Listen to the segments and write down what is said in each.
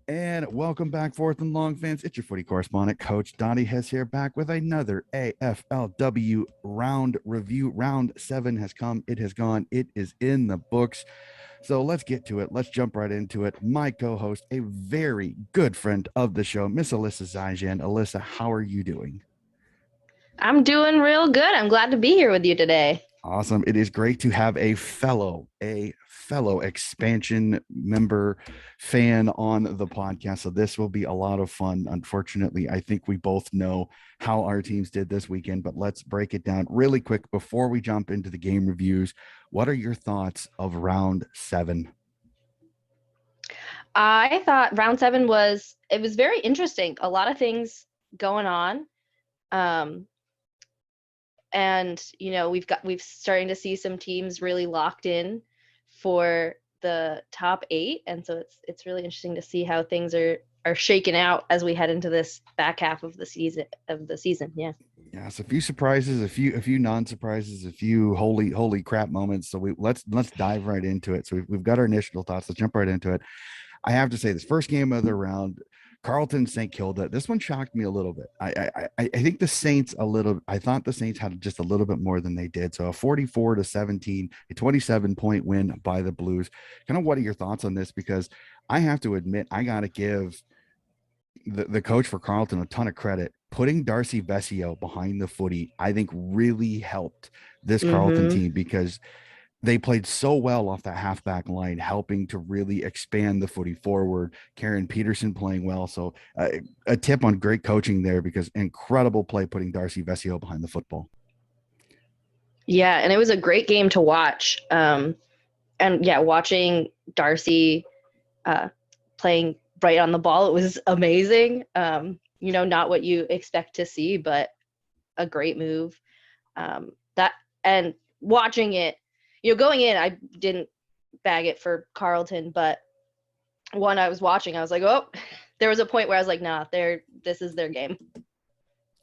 And welcome back, fourth and long fans. It's your footy correspondent, Coach Donnie Hess here, back with another AFLW round review. Round 7 has come. It has gone. It is in the books. So let's get to it. Let's jump right into it. My co-host, a very good friend of the show, Miss Alyssa Zajan. Alyssa, how are you doing? I'm doing real good. I'm glad to be here with you today. Awesome. It is great to have a fellow expansion member fan on the podcast. So this will be a lot of fun. Unfortunately, I think we both know how our teams did this weekend, but let's break it down really quick before we jump into the game reviews. What are your thoughts of round 7? I thought round 7 was very interesting. A lot of things going on. Um, and we've starting to see some teams really locked in for the top 8, and so it's really interesting to see how things are shaken out as we head into this back half of the season. Yeah. Yes, a few surprises, a few non-surprises, a few holy crap moments. So let's dive right into it. So we've got our initial thoughts. Let's jump right into it. I have to say, this first game of the round, Carlton St. Kilda. This one shocked me a little bit. I think the Saints a little. I thought the Saints had just a little bit more than they did. So a 44-17, a 27-point win by the Blues. Kind of, what are your thoughts on this? Because I have to admit, I got to give the coach for Carlton a ton of credit. Putting Darcy Vesio behind the footy, I think, really helped this Carlton Mm-hmm. team, because they played so well off that halfback line, helping to really expand the footy forward. Karen Peterson playing well. So a tip on great coaching there, because incredible play putting Darcy Vesio behind the football. Yeah, and it was a great game to watch. And yeah, watching Darcy playing right on the ball, it was amazing. Not what you expect to see, but a great move. That and watching it, going in, I didn't bag it for Carlton, but when I was watching, I was like, oh, there was a point where I was like, nah, this is their game.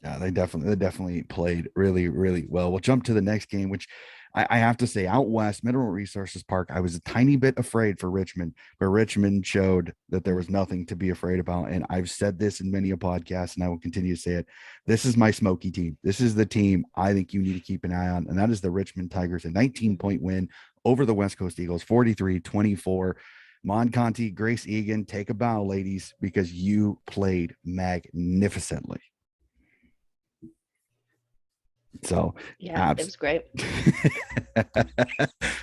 Yeah, they definitely played really, really well. We'll jump to the next game, which I have to say, out west, Mineral Resources Park, I was a tiny bit afraid for Richmond, but Richmond showed that there was nothing to be afraid about. And I've said this in many a podcast, and I will continue to say it. This is my smoky team. This is the team I think you need to keep an eye on, and that is the Richmond Tigers, a 19-point win over the West Coast Eagles, 43-24. Mon Conti, Grace Egan, take a bow, ladies, because you played magnificently. So Yeah, it was great. I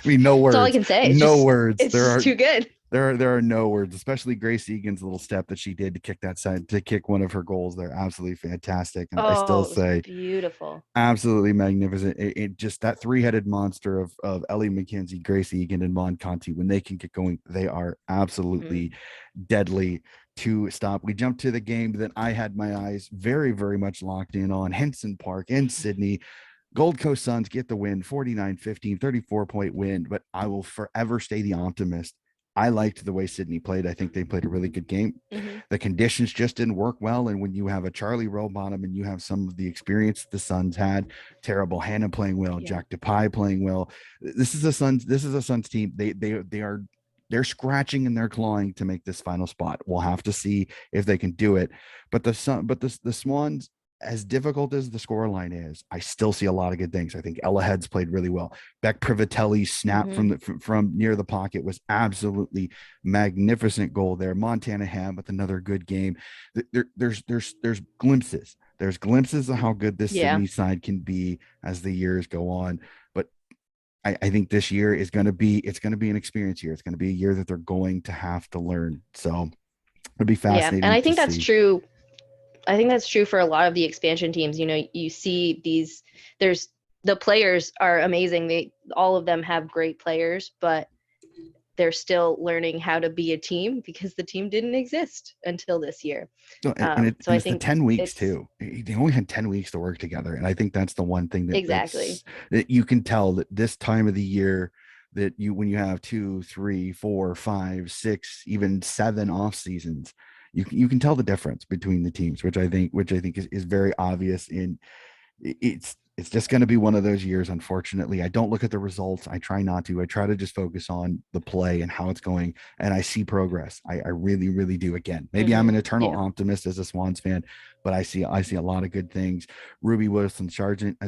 mean, no words. That's all I can say. Words. It's just too good. There are no words, especially Grace Egan's little step that she did to kick that side, to kick one of her goals. They're absolutely fantastic. And I Oh, still it was say beautiful. absolutely magnificent. It just, that three-headed monster of Ellie McKenzie, Grace Egan, and Mon Conti, when they can get going, they are absolutely deadly to stop. We jump to the game that I had my eyes very, very much locked in on, Henson Park in Sydney. Gold Coast Suns get the win, 49-15, 34-point win, but I will forever stay the optimist. I liked the way Sydney played. I think they played a really good game. Mm-hmm. The conditions just didn't work well. And when you have a Charlie Rowbottom and you have some of the experience the Suns had, Terrible Hannah playing well, Yeah. Jack DePie playing well. This is a Suns team. They're scratching and they're clawing to make this final spot. We'll have to see if they can do it. But the Swans, as difficult as the scoreline is, I still see a lot of good things. I think Ella Heads played really well. Beck Privatelli's snap from near the pocket was absolutely magnificent goal there. Montana Ham with another good game. There's glimpses. There's glimpses of how good this Sydney side can be as the years go on. But I think this year is going to be an experience year. It's going to be a year that they're going to have to learn. So it'll be fascinating. Yeah, and I think to that's see. true. I think that's true for a lot of the expansion teams. You see the players are amazing. All of them have great players, but they're still learning how to be a team because the team didn't exist until this year. So, It's the 10 weeks it's too. They only had 10 weeks to work together. And I think that's the one thing exactly. that you can tell, that this time of the year, that when you have 2, 3, 4, 5, 6, even 7 off seasons, you can tell the difference between the teams, which I think is very obvious. In it's just going to be one of those years. Unfortunately, I don't look at the results. I try not to. I try to just focus on the play and how it's going, and I see progress. I really, really do. Again, maybe I'm an eternal optimist as a Swans fan, but I see a lot of good things. Ruby Wilson, Sergeant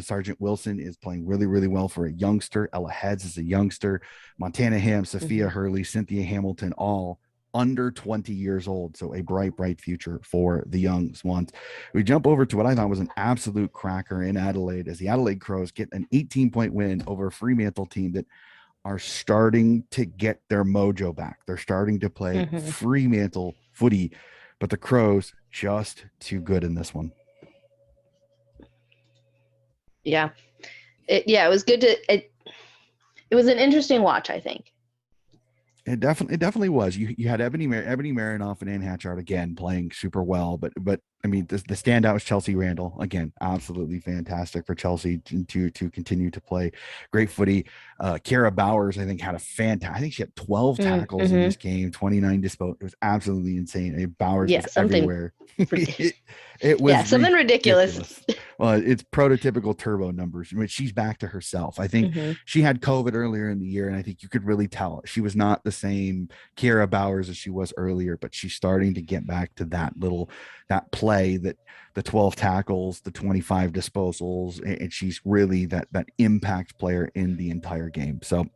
Wilson is playing really, really well for a youngster. Ella Heads is a youngster. Montana Ham, Sophia Hurley, Cynthia Hamilton, all under 20 years old. So a bright future for the young Swans. We jump over to what I thought was an absolute cracker in Adelaide as the Adelaide Crows get an 18-point win over a Fremantle team that are starting to get their mojo back. They're starting to play Fremantle footy, but the Crows just too good in this one. Yeah. It was good it was an interesting watch, I think. It definitely was. You had Ebony Marinoff and Ann Hatchard again playing super well, but I mean the standout was Chelsea Randall again, absolutely fantastic for Chelsea to continue to play great footy. Kara Bowers I think had a fantastic. I think she had 12 tackles in this game, 29 disposed. It was absolutely insane. I mean, Bowers was everywhere. it was something ridiculous. Well, it's prototypical Turbo numbers. I mean, she's back to herself. I think she had COVID earlier in the year, and I think you could really tell she was not the same Kara Bowers as she was earlier, but she's starting to get back to that play, that the 12 tackles, the 25 disposals, and she's really that impact player in the entire game. So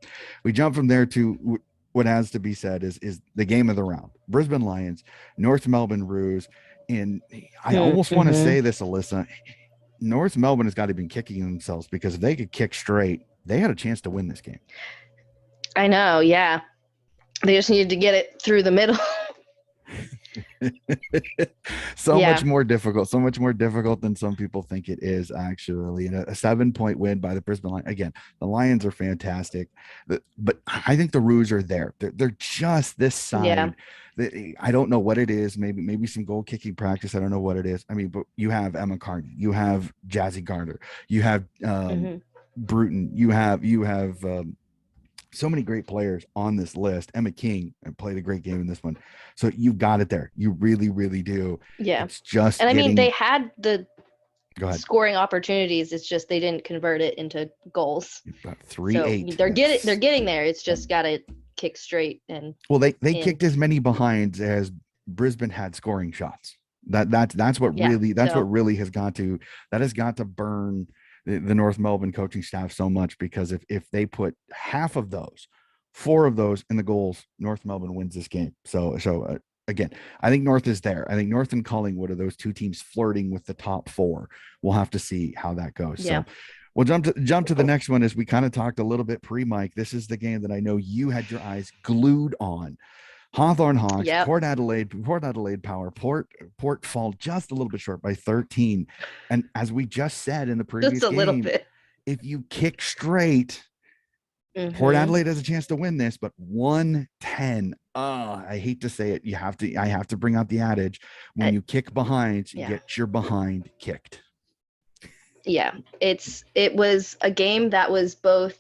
we jump from there to what has to be said is the game of the round. Brisbane Lions, North Melbourne Roos. And I almost want to say this, Alyssa, North Melbourne has got to be kicking themselves, because if they could kick straight, they had a chance to win this game. I know. Yeah. They just needed to get it through the middle. Much more difficult than some people think it is, actually. And a 7-point win by the Brisbane Lions. Again, the Lions are fantastic, but I think the Roos are there. They're just this side. I don't know what it is. Maybe some goal kicking practice. I don't know what it is. I mean, but you have Emma Carney, you have Jazzy Garner, you have Bruton, you have so many great players on this list. Emma King played a great game in this one. So you've got it there. You really, really do. Yeah. It's just, and I mean, they had the scoring opportunities. It's just, they didn't convert it into goals. 3-8. They're getting there. It's just got to kick straight. And they kicked as many behinds as Brisbane had scoring shots. That's what really has got to burn the North Melbourne coaching staff so much, because if they put half of those, 4 of those in the goals, North Melbourne wins this game. So again, I think North is there. I think North and Collingwood are those two teams flirting with the top 4. We'll have to see how that goes. Yeah. So we'll jump to the next one, as we kind of talked a little bit pre-Mike. This is the game that I know you had your eyes glued on. Hawthorn Hawks, Port Adelaide Power. Port fall just a little bit short by 13. And as we just said in the previous game, little bit. If you kick straight, Port Adelaide has a chance to win this, but 110. I hate to say it. I have to bring out the adage: when you kick behind, you get your behind kicked. Yeah, it was a game that was both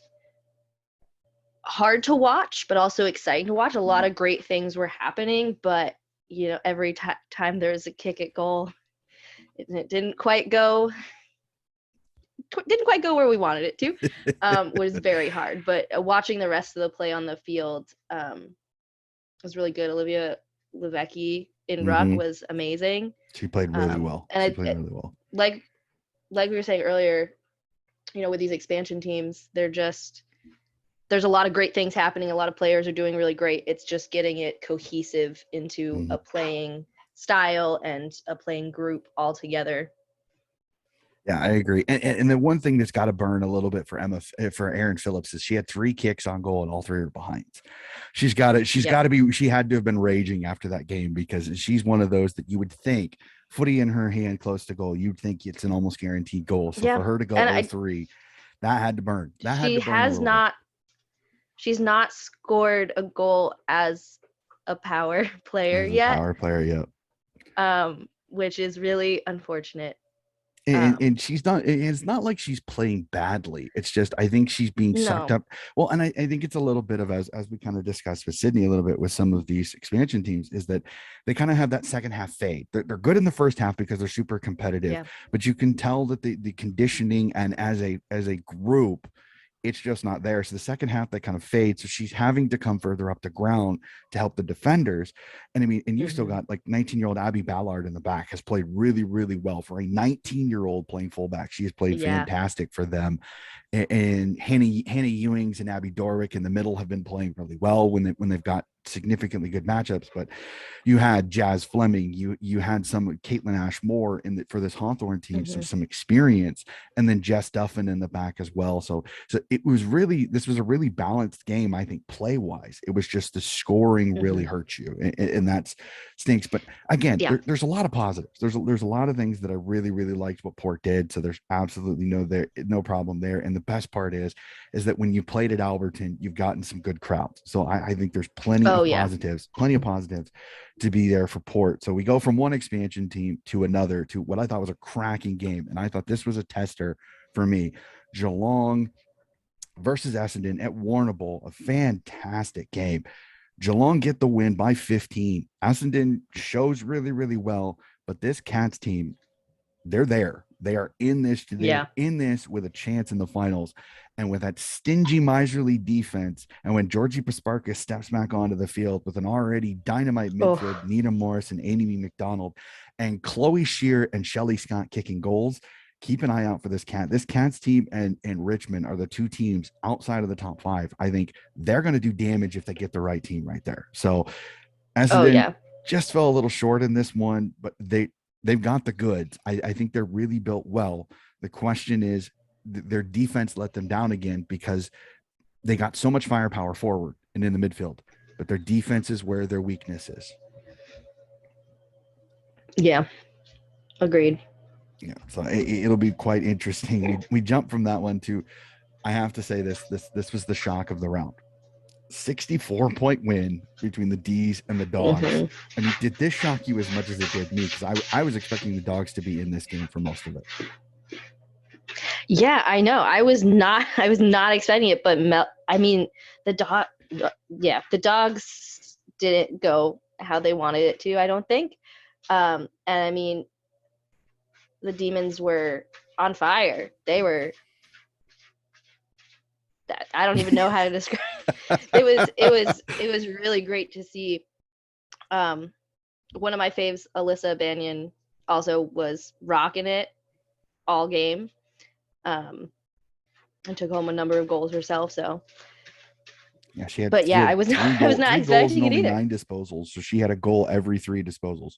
hard to watch, but also exciting to watch. A lot of great things were happening, but every time there's a kick at goal, it didn't quite go where we wanted it to. Was very hard, but watching the rest of the play on the field was really good. Olivia Levecki in ruck was amazing. She played really well. And really well. Like we were saying earlier, with these expansion teams, there's a lot of great things happening. A lot of players are doing really great. It's just getting it cohesive into a playing style and a playing group all together. Yeah, I agree. And the one thing that's got to burn a little bit for Erin Phillips is she had 3 kicks on goal and all 3 are behinds. She had to have been raging after that game, because she's one of those that you would think, footy in her hand close to goal, you'd think it's an almost guaranteed goal. So for her to go all 3, that had to burn. She's not scored a goal as a power player yet. Power player, yeah. Which is really unfortunate. and she's not, it's not like she's playing badly. It's just, I think she's being sucked No. up. Well, and I think it's a little bit of, as we kind of discussed with Sydney a little bit with some of these expansion teams, is that they kind of have that second half fade. They're good in the first half because they're super competitive, Yeah. but you can tell that the conditioning and as a group, it's just not there. So the second half, they kind of fade. So she's having to come further up the ground to help the defenders. And I mean, and you've still got like 19-year-old Abby Ballard in the back, has played really, really well for a 19-year-old playing fullback. She has played Yeah. fantastic for them. And Hannah Ewings and Abby Dorwick in the middle have been playing really well when they've got significantly good matchups. But you had Jazz Fleming, you had some Caitlin Ashmore for this Hawthorne team, some experience, and then Jess Duffin in the back as well. So this was a really balanced game, I think, play wise. It was just the scoring really hurts you, and that stinks. But again, Yeah. there's a lot of positives. There's a lot of things that I really, really liked what Port did. So there's absolutely no problem there. And the best part is that when you played at Alberton, you've gotten some good crowds. So I think there's plenty of positives to be there for Port. So we go from one expansion team to another, to what I thought was a cracking game. And I thought this was a tester for me. Geelong versus Essendon at Warrnambool, a fantastic game. Geelong get the win by 15. Essendon shows really, really well, but this Cats team, they're there. They are in this. They're in this with a chance in the finals. And with that stingy, miserly defense, and when Georgie Pasparkas steps back onto the field with an already dynamite midfield, Nina Morris and Amy McDonald, and Chloe Shear and Shelley Scott kicking goals, keep an eye out for this Cats team and Richmond are the two teams outside of the top five. I think they're going to do damage if they get the right team right there. So Essendon just fell a little short in this one, but they've got the goods. I think they're really built well. The question is, their defense let them down again because they got so much firepower forward and in the midfield, but their defense is where their weakness is. Yeah. Agreed. Yeah. So it'll be quite interesting. We jump from that one to, I have to say this was the shock of the round. 64-point win between the D's and the Dogs. I mean, did this shock you as much as it did me? Because I was expecting the Dogs to be in this game for most of it. Yeah, I know. I was not expecting it, but the Dogs didn't go how they wanted it to, I don't think. And I mean, the Demons were on fire. They were, I don't even know how to describe it was really great to see. One of my faves, Alyssa Banyan, also was rocking it all game, and took home a number of goals herself. So yeah, she had. But yeah, I was not expecting it either. 9 disposals, so she had a goal every 3 disposals.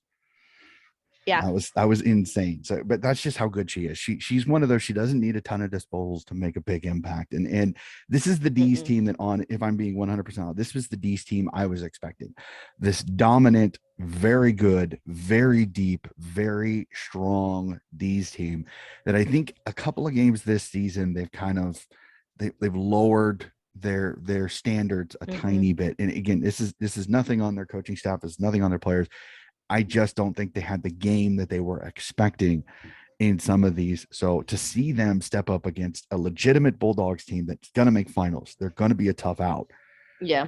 Yeah, that was insane. So, but that's just how good she is. She's one of those. She doesn't need a ton of disposals to make a big impact. And this is the D's team that, on, if I'm being 100% honest, this was the D's team I was expecting. This dominant, very good, very deep, very strong D's team that I think a couple of games this season they've lowered their standards a tiny bit. And again, this is nothing on their coaching staff. It's nothing on their players. I just don't think they had the game that they were expecting in some of these. So to see them step up against a legitimate Bulldogs team that's going to make finals, they're going to be a tough out. Yeah.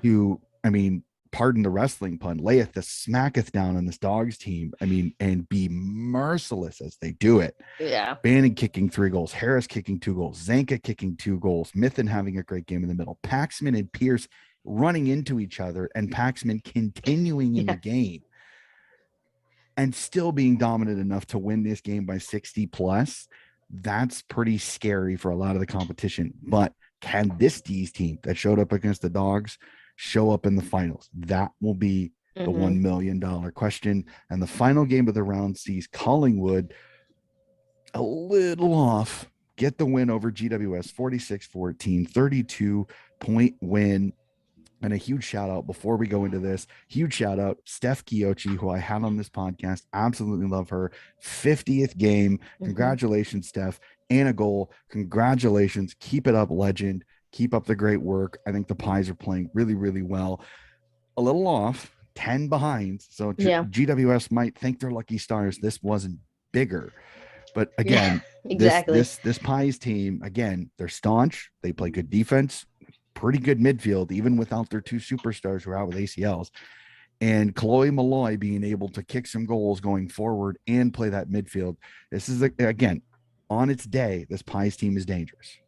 I mean, pardon the wrestling pun, layeth the smacketh down on this Dogs team. I mean, and be merciless as they do it. Yeah. Bannon kicking 3 goals, Harris kicking 2 goals, Zanka kicking 2 goals, Mithen having a great game in the middle, Paxman and Pierce running into each other, and Paxman continuing in the game. And still being dominant enough to win this game by 60 plus, that's pretty scary for a lot of the competition. But can this D's team that showed up against the Dogs show up in the finals? That will be the $1 million question. And the final game of the round sees Collingwood a little off, get the win over GWS 46-14, 32-point win. And a huge shout out before we go into this, Steph Kiochi, who I had on this podcast. Absolutely love her. 50th game. Congratulations, Steph. And a goal. Congratulations. Keep it up, legend. Keep up the great work. I think the Pies are playing really, really well. A little off, 10 behind. So GWS might think they're lucky stars. This wasn't bigger. But again, exactly. this Pies team, again, they're staunch. They play good defense, pretty good midfield, even without their two superstars who are out with ACLs. And Chloe Malloy being able to kick some goals going forward and play that midfield. This is again, on its day, this Pies team is dangerous.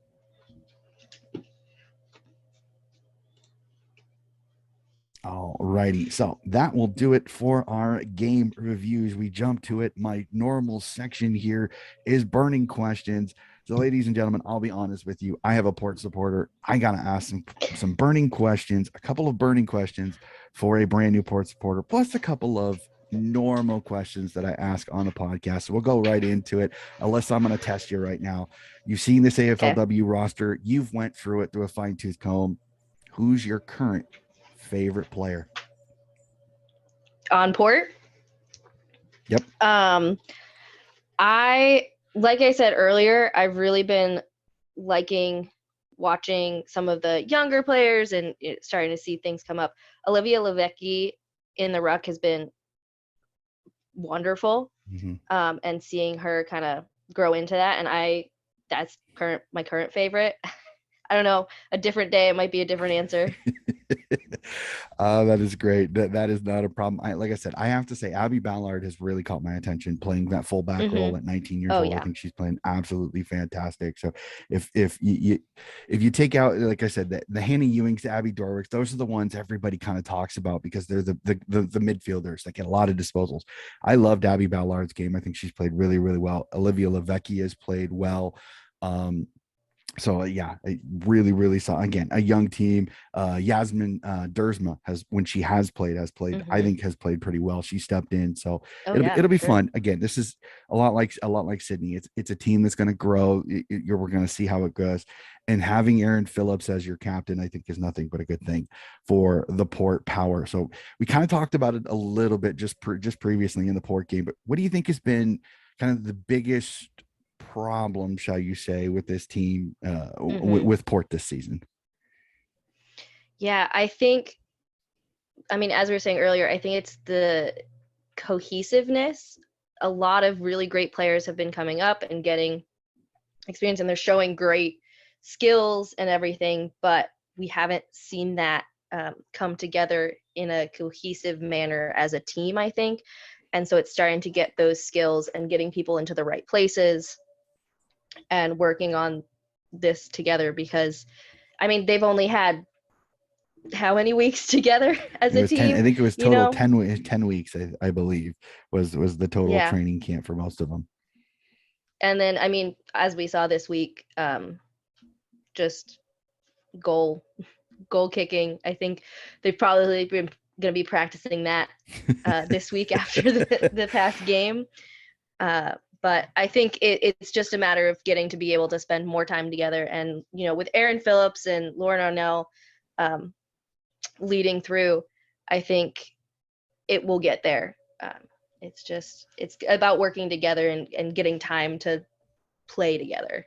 All righty. So that will do it for our game reviews. We jump to it. My normal section here is burning questions. So, ladies and gentlemen, I'll be honest with you. I have a Port supporter. I gotta ask some burning questions, a couple of burning questions for a brand new Port supporter, plus a couple of normal questions that I ask on the podcast. So we'll go right into it. Unless I'm gonna test you right now. You've seen this AFLW roster. You've went through it through a fine-tooth comb. Who's your current favorite player on Port? Yep. Like I said earlier, I've really been liking watching some of the younger players and starting to see things come up. Olivia Levecki in the ruck has been wonderful. And seeing her kind of grow into that, and that's my current favorite. I don't know, a different day it might be a different answer. That is great. That is not a problem. Like I said, I have to say Abby Ballard has really caught my attention playing that fullback role at 19 years old. Yeah. I think she's playing absolutely fantastic. So if you take out, like I said, the Hannah Ewings, Abby Dorwicks, those are the ones everybody kind of talks about because they're the midfielders that get a lot of disposals. I loved Abby Ballard's game. I think she's played really, really well. Olivia Levecki has played well. So yeah, I really saw again a young team. Yasmin Dersma when she has played, I think has played pretty well. She stepped in, so it'll be fun. Again, this is a lot like Sydney. It's a team that's going to grow. We're going to see how it goes, and having Aaron Phillips as your captain, I think, is nothing but a good thing for the Port Power. So we kind of talked about it a little bit just previously in the Port game, but what do you think has been kind of the biggest problem, shall you say, with this team with Port this season? Yeah, I think, as we were saying earlier, I think it's the cohesiveness. A lot of really great players have been coming up and getting experience, and they're showing great skills and everything, but we haven't seen that come together in a cohesive manner as a team, I think. And so it's starting to get those skills and getting people into the right places and working on this together, because they've only had how many weeks together as a team? 10, I think it was total 10 weeks, I believe was the total training camp for most of them. And then as we saw this week, just goal kicking. I think they've probably been going to be practicing that this week after the past game. But I think it's just a matter of getting to be able to spend more time together. And, with Aaron Phillips and Lauren Arnell leading through, I think it will get there. It's about working together and getting time to play together.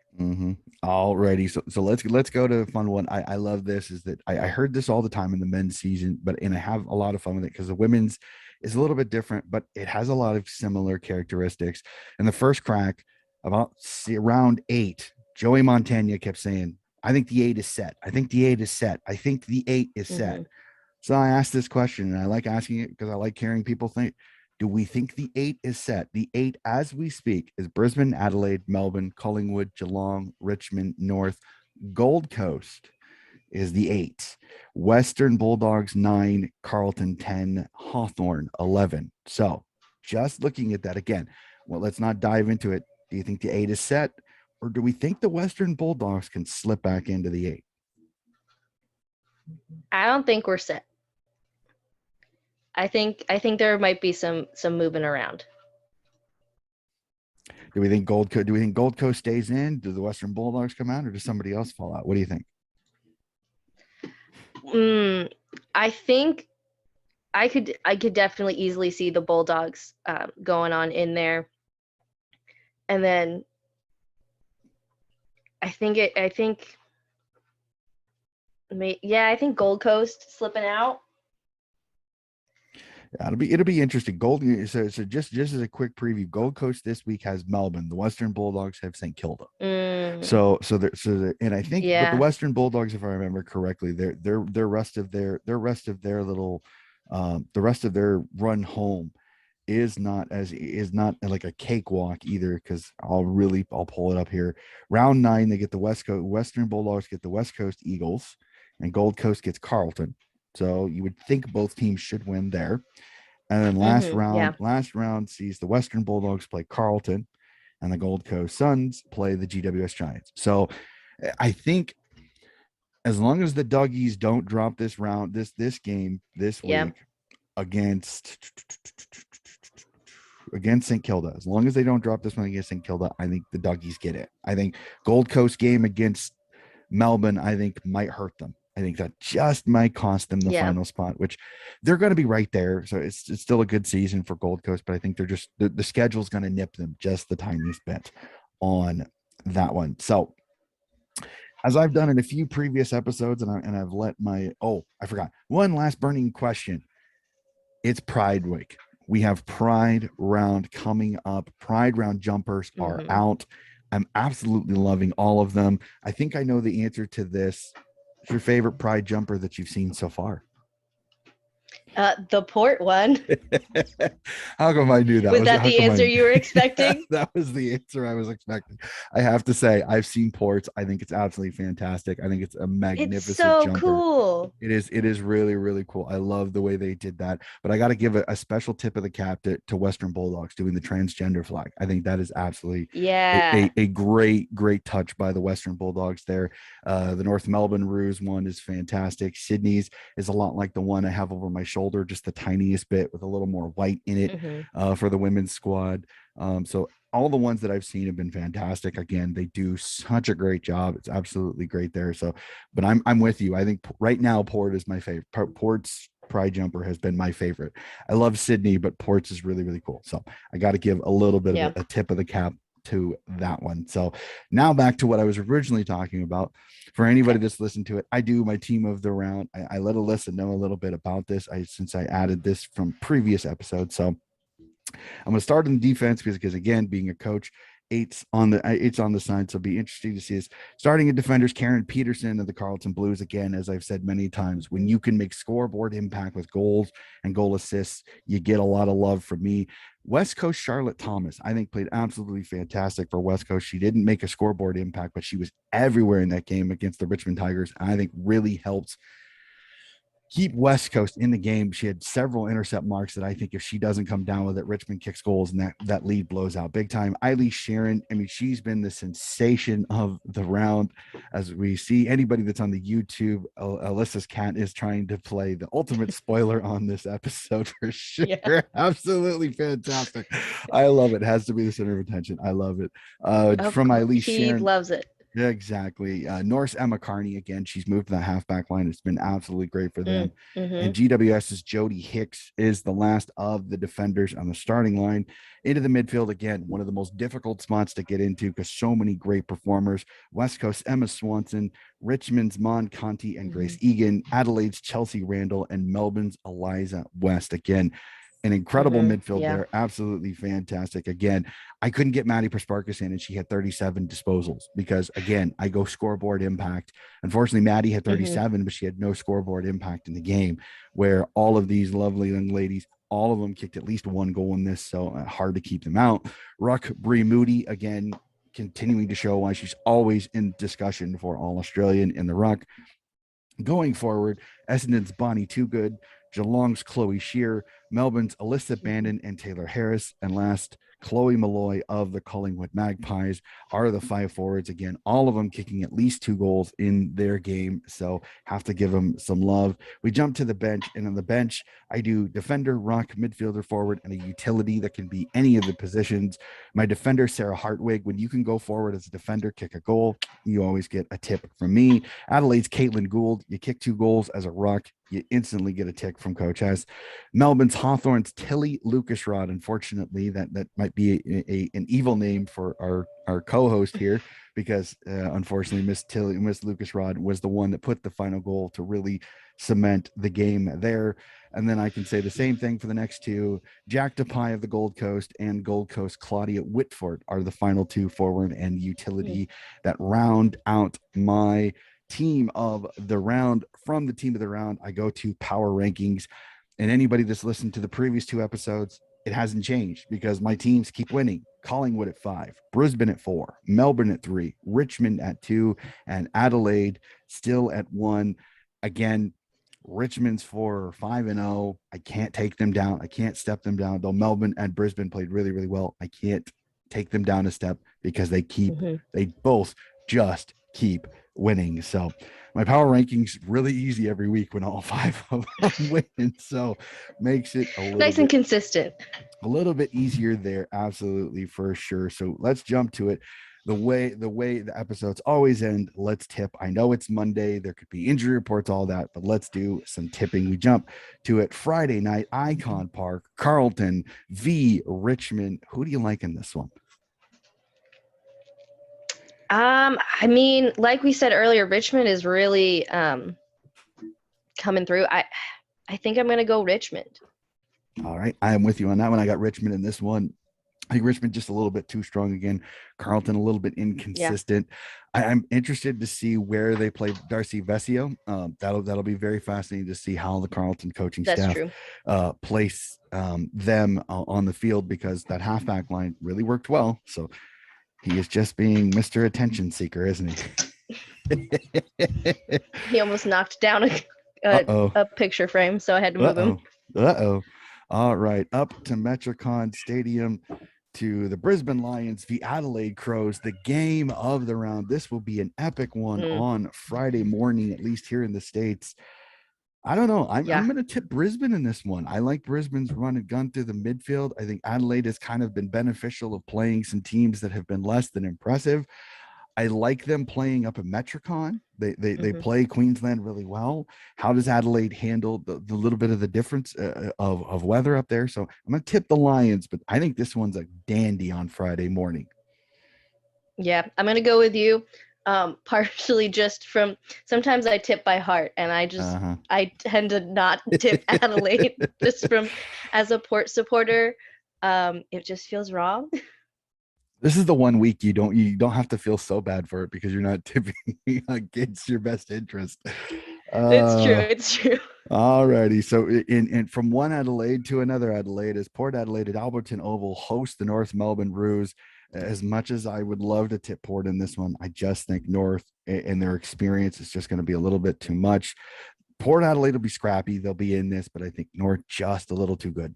Alrighty, so let's go to a fun one. I love this, is that I heard this all the time in the men's season, and I have a lot of fun with it because the women's is a little bit different, but it has a lot of similar characteristics. And the first crack, about round 8, Joey Montagna kept saying, I think the 8 is set. I think the 8 is set. I think the 8 is set. So I asked this question, and I like asking it because I like hearing people think, do we think the 8 is set? The 8, as we speak, is Brisbane, Adelaide, Melbourne, Collingwood, Geelong, Richmond, North. Gold Coast is the 8. Western Bulldogs 9, Carlton 10, Hawthorn 11. So just looking at that again, well, let's not dive into it. Do you think the 8 is set, or do we think the Western Bulldogs can slip back into the 8? I don't think we're set. I think there might be some moving around. Do we think Gold Coast stays in? Do the Western Bulldogs come out, or does somebody else fall out? What do you think? I think I could definitely easily see the Bulldogs going on in there, and then I think Gold Coast slipping out. Yeah, it'll be interesting. So just as a quick preview, Gold Coast this week has Melbourne. The Western Bulldogs have St. Kilda. Mm, And I think, but the yeah. Western Bulldogs, if I remember correctly, their the rest of their run home is not like a cakewalk either, because I'll pull it up here. Round 9, they get the Western Bulldogs get the West Coast Eagles, and Gold Coast gets Carlton. So you would think both teams should win there. And then Yeah. last round sees the Western Bulldogs play Carlton, and the Gold Coast Suns play the GWS Giants. So I think as long as the Duggies don't drop this game this Yeah. week against St. Kilda, as long as they don't drop this one against St. Kilda, I think the Duggies get it. I think Gold Coast game against Melbourne, I think, might hurt them. I think that just might cost them the Yeah. final spot, which they're going to be right there. So it's still a good season for Gold Coast, but I think they're just the schedule's going to nip them just the tiniest bit on that one. So as I've done in a few previous episodes, and I've let I forgot one last burning question. It's Pride Week. We have Pride Round coming up. Pride Round jumpers are out. I'm absolutely loving all of them. I think I know the answer to this. What's your favorite Pride jumper that you've seen so far? The port one. How come I knew that? Was that the answer you were expecting? That was the answer I was expecting. I have to say, I've seen ports. I think it's absolutely fantastic. I think it's a magnificent It's so jumper. cool. It is really, really cool. I love the way they did that. But I got to give a special tip of the cap to Western Bulldogs doing the transgender flag. I think that is absolutely a great touch by the Western Bulldogs there. The North Melbourne Roos one is fantastic. Sydney's is a lot like the one I have over my shoulder, just the tiniest bit with a little more white in it for the women's squad. So all the ones that I've seen have been fantastic. Again, they do such a great job. It's absolutely great there. So, but I'm with you. I think right now Port is my favorite. Port's Pride jumper has been my favorite. I love Sydney, but Port's is really, really cool. So I got to give a little bit of a tip of the cap to that one. So now back to what I was originally talking about. For anybody that's listened to it, I do my team of the round. I let Alyssa know a little bit about this since I added this from previous episodes. So I'm going to start in defense because again, being a coach, eight's on the side. So it'll be interesting to see us starting at defenders. Karen Peterson of the Carlton Blues. Again, as I've said many times, when you can make scoreboard impact with goals and goal assists, you get a lot of love from me. West Coast Charlotte Thomas, I think, played absolutely fantastic for West Coast. She didn't make a scoreboard impact, but she was everywhere in that game against the Richmond Tigers. And I think really helps keep West Coast in the game. She had several intercept marks that I think if she doesn't come down with it, Richmond kicks goals and that lead blows out big time. Eiley Sharon, I mean, she's been the sensation of the round. As we see, anybody that's on the YouTube, Alyssa's cat is trying to play the ultimate spoiler on this episode for sure. Yeah. Absolutely fantastic. I love it. It has to be the center of attention. I love it. From Eiley Sharon. He loves it. Yeah, exactly. Norse Emma Carney, again, she's moved to the halfback line. It's been absolutely great for them. And GWS's Jody Hicks is the last of the defenders on the starting line. Into the midfield, again, one of the most difficult spots to get into because so many great performers. West Coast Emma Swanson, Richmond's Mon Conti and Grace Egan, Adelaide's Chelsea Randall, and Melbourne's Eliza West. Again, an incredible midfield there. Absolutely fantastic. Again, I couldn't get Maddie Prosparkas in, and she had 37 disposals because, again, I go scoreboard impact. Unfortunately, Maddie had 37, but she had no scoreboard impact in the game, where all of these lovely young ladies, all of them kicked at least one goal in this, so hard to keep them out. Ruck Bree Moody, again, continuing to show why she's always in discussion for All-Australian in the ruck. Going forward, Essendon's Bonnie Toogood, Geelong's Chloe Shear, Melbourne's Alyssa Bandon and Taylor Harris, and last, Chloe Malloy of the Collingwood Magpies are the 5 forwards. Again, all of them kicking at least 2 goals in their game, so have to give them some love. We jump to the bench, and on the bench, I do defender, ruck, midfielder, forward, and a utility that can be any of the positions. My defender, Sarah Hartwig, when you can go forward as a defender, kick a goal, you always get a tip from me. Adelaide's Caitlin Gould, you kick 2 goals as a ruck, you instantly get a tick from Coach S. Melbourne's Hawthorn's Tilly Lucasrod. Unfortunately, that might be an evil name for our co-host here, because unfortunately Miss Lucasrod was the one that put the final goal to really cement the game there. And then I can say the same thing for the next two. Jack DePie of the Gold Coast and Gold Coast Claudia Whitford are the final two forward and utility that round out my team of the round. From the team of the round, I go to power rankings. And anybody that's listened to the previous two episodes, it hasn't changed because my teams keep winning. Collingwood at 5, Brisbane at 4, Melbourne at 3, Richmond at 2, and Adelaide still at 1. Again, Richmond's 4-5-0. I can't take them down. I can't step them down. Though Melbourne and Brisbane played really, really well, I can't take them down a step because they both just keep winning. So my power rankings really easy every week when all 5 of them win. So makes it a little nice and consistent. A little bit easier there, absolutely, for sure. So let's jump to it. The way the episodes always end, let's tip. I know it's Monday, there could be injury reports, all that, but let's do some tipping. We jump to it. Friday night, Icon Park, Carlton v Richmond. Who do you like in this one? I mean, like we said earlier, Richmond is really coming through. I think I'm gonna go Richmond. All right, I am with you on that one. I got Richmond in this one. I think Richmond just a little bit too strong again. Carlton a little bit inconsistent. Yeah. I'm interested to see where they play Darcy Vesio. That'll be very fascinating to see how the Carlton coaching staff place them on the field, because that halfback line really worked well. So he is just being Mr. Attention Seeker, isn't he? He almost knocked down a picture frame, so I had to move him. All right, up to Metricon Stadium, to the Brisbane Lions v Adelaide Crows, the game of the round. This will be an epic one on Friday morning, at least here in the States. I don't know. I'm going to tip Brisbane in this one. I like Brisbane's run and gun through the midfield. I think Adelaide has kind of been beneficial of playing some teams that have been less than impressive. I like them playing up at Metricon. They play Queensland really well. How does Adelaide handle the little bit of the difference of weather up there? So I'm going to tip the Lions, but I think this one's a dandy on Friday morning. Yeah, I'm going to go with you. Partially just from sometimes I tip by heart, and I tend to not tip Adelaide just from as a Port supporter. It just feels wrong. This is the one week you don't have to feel so bad for it because you're not tipping against your best interest. It's true. All righty. So in from one Adelaide to another Adelaide, as Port Adelaide at Alberton Oval hosts the North Melbourne Roos. As much as I would love to tip Port in this one, I just think North and their experience is just going to be a little bit too much. Port Adelaide will be scrappy. They'll be in this, but I think North just a little too good.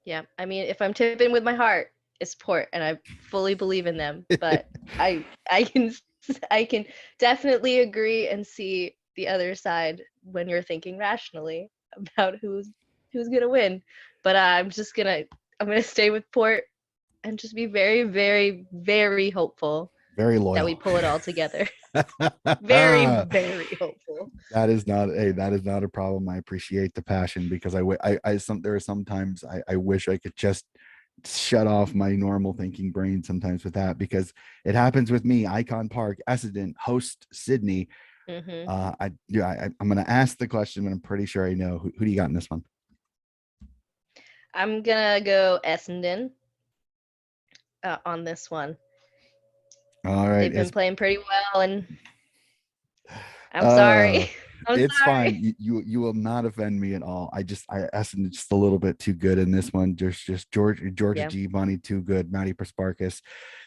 Yeah. I mean, if I'm tipping with my heart, it's Port, and I fully believe in them, but I can definitely agree and see the other side when you're thinking rationally about who's gonna win. But I'm gonna stay with Port and just be very, very, very hopeful. Very loyal. That we pull it all together. Very, very hopeful. That is not a problem. I appreciate the passion, because there are sometimes I wish I could just shut off my normal thinking brain sometimes with that, because it happens with me. Icon Park, Essendon host Sydney. I'm going to ask the question, but I'm pretty sure I know. Who do you got in this one? I'm gonna go Essendon on this one. All right, they've been playing pretty well, and I'm sorry. It's fine. You will not offend me at all. Essendon just a little bit too good in this one. Just Georgia G. Bonnie too good. Maddie Prasparkas.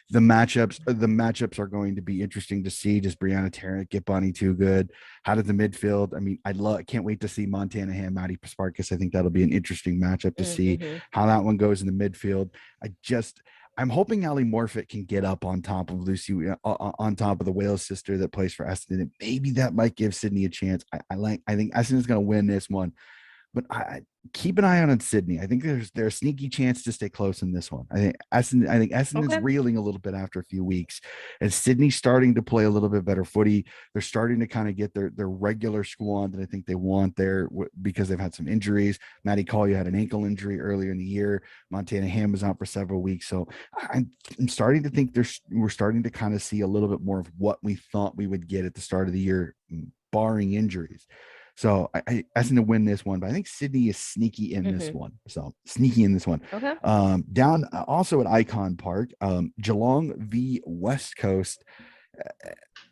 The matchups are going to be interesting to see. Does Brianna Tarrant get Bonnie too good? How did the midfield? I mean, I can't wait to see Montana Ham, Maddie Prasparkas. I think that'll be an interesting matchup to see how that one goes in the midfield. I'm hoping Ali Morfitt can get up on top of Lucy, on top of the Wales sister that plays for Essendon. And maybe that might give Sydney a chance. I think Essendon's going to win this one, but I keep an eye on Sydney. I think there's a sneaky chance to stay close in this one. I think Essendon's reeling a little bit after a few weeks, and Sydney's starting to play a little bit better footy. They're starting to kind of get their regular squad that I think they want there, because they've had some injuries. Maddie Collier had an ankle injury earlier in the year. Montana Ham was out for several weeks. So I'm starting to think we're starting to kind of see a little bit more of what we thought we would get at the start of the year, barring injuries. So I think to win this one, but I think Sydney is sneaky in this one. So sneaky in this one. Okay. Down also at Icon Park, Geelong v West Coast.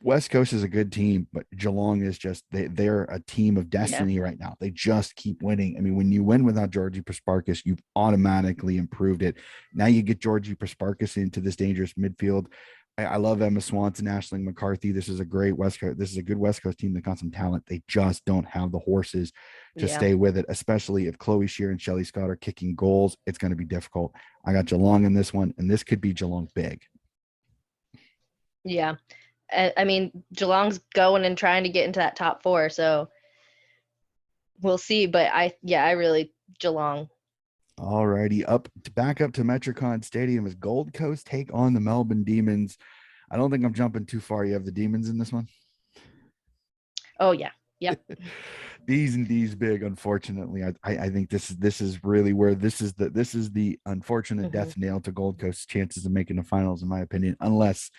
West Coast is a good team, but Geelong is just they're a team of destiny right now. They just keep winning. I mean, when you win without Georgie Prasparkas, you've automatically improved it. Now you get Georgie Prasparkas into this dangerous midfield. I love Emma Swanson, Aisling McCarthy. This is a great West Coast. This is a good West Coast team that got some talent. They just don't have the horses to stay with it, especially if Chloe Shear and Shelley Scott are kicking goals. It's going to be difficult. I got Geelong in this one, and this could be Geelong big. Yeah. I mean, Geelong's going and trying to get into that top 4, so we'll see. But I really Geelong. All righty, back up to Metricon Stadium as Gold Coast take on the Melbourne Demons. I don't think I'm jumping too far. You have the Demons in this one? Oh yeah, yep. These and D's big. Unfortunately, I think this is really where this is the unfortunate death nail to Gold Coast's chances of making the finals, in my opinion, unless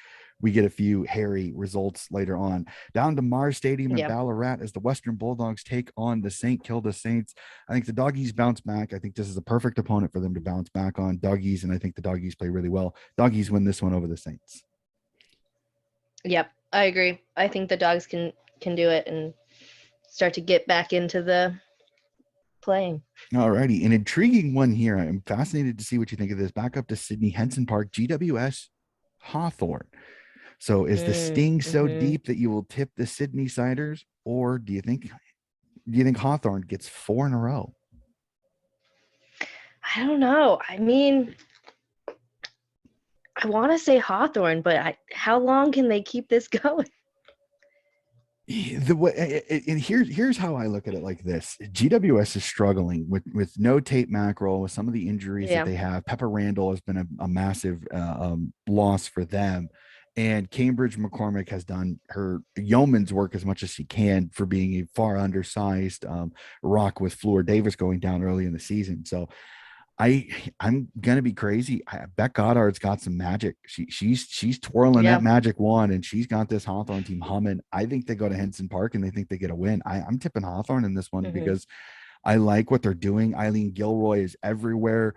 we get a few hairy results later on. Down to Mars Stadium in Ballarat as the Western Bulldogs take on the St. Kilda Saints. I think the Doggies bounce back. I think this is a perfect opponent for them to bounce back on. Doggies, and I think the Doggies play really well. Doggies win this one over the Saints. Yep, I agree. I think the Dogs can do it and start to get back into the playing. All righty. An intriguing one here. I'm fascinated to see what you think of this. Back up to Sydney, Henson Park, GWS Hawthorn. So is the sting so deep that you will tip the Sydney Siders, or do you think Hawthorn gets 4 in a row? I don't know. I mean, I want to say Hawthorn, but how long can they keep this going? The way, and here's how I look at it like this: GWS is struggling with no Tate Mackerel, with some of the injuries that they have. Pepper Randall has been a massive loss for them. And Cambridge McCormick has done her yeoman's work as much as she can for being a far undersized rock with Fleur Davis going down early in the season. So I'm gonna be crazy. Beck Goddard's got some magic. She's twirling that magic wand, and she's got this Hawthorn team humming. I think they go to Henson Park and they think they get a win. I'm tipping Hawthorn in this one because I like what they're doing. Eileen Gilroy is everywhere.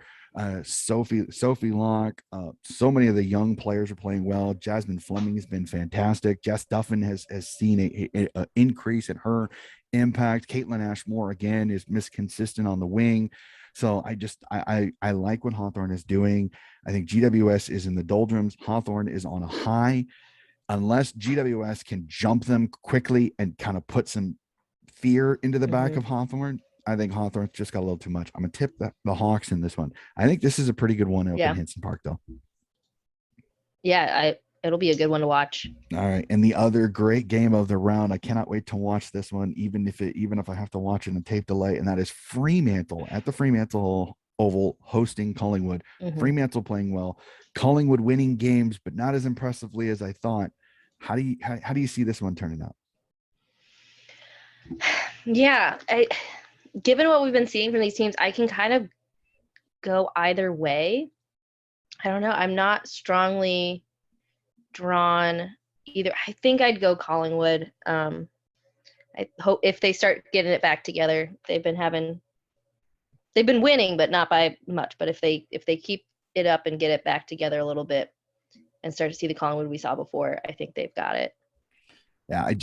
Sophie Locke, so many of the young players are playing well. Jasmine Fleming has been fantastic. Jess Duffin has seen a increase in her impact. Caitlin Ashmore again is consistent on the wing. So I like what Hawthorn is doing. I think GWS is in the doldrums. Hawthorn is on a high. Unless GWS can jump them quickly and kind of put some fear into the back of Hawthorn, I think Hawthorn's just got a little too much. I'm going to tip the Hawks in this one. I think this is a pretty good one up in Henson Park, though. Yeah, it'll be a good one to watch. All right. And the other great game of the round, I cannot wait to watch this one, even if I have to watch it in tape delay, and that is Fremantle at the Fremantle Oval hosting Collingwood. Fremantle playing well. Collingwood winning games, but not as impressively as I thought. How do you see this one turning out? Yeah, given what we've been seeing from these teams, I can kind of go either way. I don't know. I'm not strongly drawn either. I think I'd go Collingwood. I hope if they start getting it back together, they've been winning, but not by much. But if they keep it up and get it back together a little bit and start to see the Collingwood we saw before, I think they've got it. Yeah, I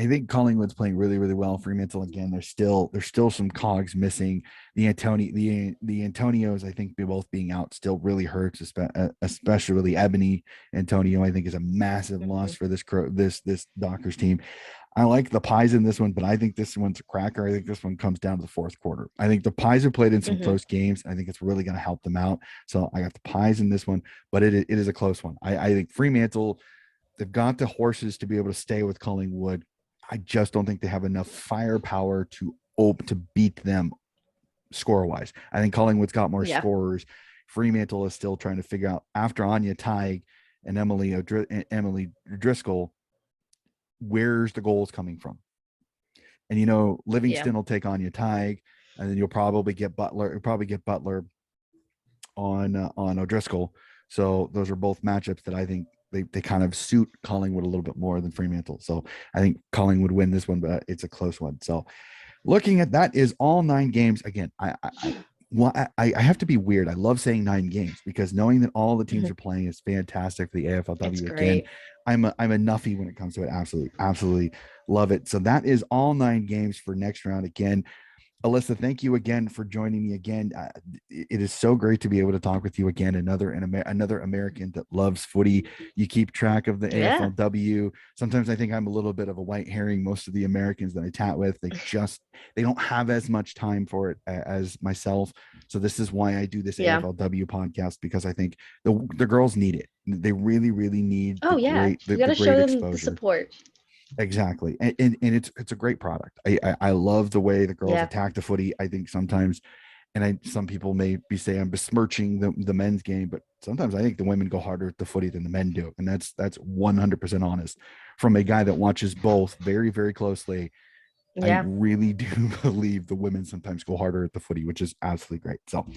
think Collingwood's playing really, really well. Fremantle again, there's still some cogs missing. The Antonios, I think both being out still really hurts, especially Ebony Antonio. I think is a massive loss for this Dockers team. I like the Pies in this one, but I think this one's a cracker. I think this one comes down to the fourth quarter. I think the Pies have played in some close games. I think it's really going to help them out. So I got the Pies in this one, but it is a close one. I think Fremantle, they've got the horses to be able to stay with Collingwood. I just don't think they have enough firepower to beat them score-wise. I think Collingwood's got more scorers. Fremantle is still trying to figure out, after Anya Tighe and Emily Driscoll, where's the goals coming from? And Livingston will take Anya Tighe, and then you'll probably get Butler. On O'Driscoll. So those are both matchups that I think they kind of suit Collingwood a little bit more than Fremantle. So I think Collingwood win this one, but it's a close one. So looking at that is all 9 games. Again, well, I have to be weird. I love saying 9 games because knowing that all the teams Mhm. are playing is fantastic for the It's AFLW. Again, great. I'm a nuffy when it comes to it. Absolutely love it. So that is all 9 games for next round. Again, Alyssa, thank you again for joining me again. It is so great to be able to talk with you again. Another American that loves footy. You keep track of the Yeah. AFLW. Sometimes I think I'm a little bit of a white herring. Most of the Americans that I chat with, they don't have as much time for it as myself. So this is why I do this Yeah. AFLW podcast, because I think the girls need it. They really, really need Oh yeah. You got the to show great them the exposure. support. Exactly. And it's a great product. I love the way the girls Yeah. attack the footy. I think sometimes, and some people may be saying I'm besmirching the men's game, but sometimes I think the women go harder at the footy than the men do. And that's 100% honest. From a guy that watches both very, very closely, I Yeah. really do believe the women sometimes go harder at the footy, which is absolutely great. So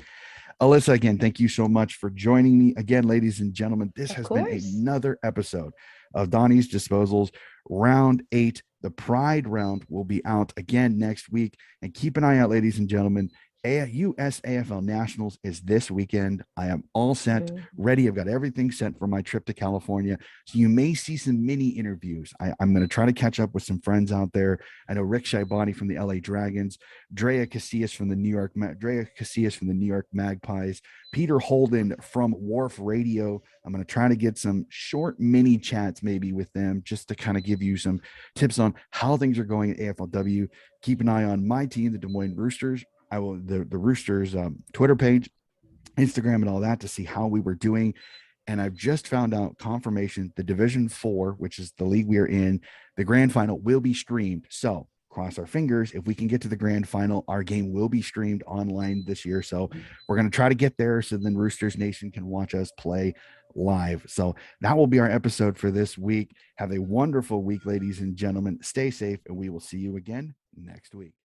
Alyssa, again, thank you so much for joining me. Again, ladies and gentlemen, this Of has been course. another episode of Donnie's Disposals, round 8. The Pride round will be out again next week. And keep an eye out, ladies and gentlemen. US AFL Nationals is this weekend. I am all set, Mhm. ready. I've got everything set for my trip to California. So you may see some mini interviews. I'm going to try to catch up with some friends out there. I know Rick Shaibani from the LA Dragons, Drea Casillas from the New York Magpies, Peter Holden from Wharf Radio. I'm going to try to get some short mini chats maybe with them just to kind of give you some tips on how things are going at AFLW. Keep an eye on my team, the Des Moines Roosters. I will the Roosters Twitter page, Instagram, and all that to see how we were doing. And I've just found out confirmation the Division 4, which is the league we are in, the grand final will be streamed. So cross our fingers. If we can get to the grand final, our game will be streamed online this year. So we're going to try to get there so then Roosters Nation can watch us play live. So that will be our episode for this week. Have a wonderful week, ladies and gentlemen. Stay safe, and we will see you again next week.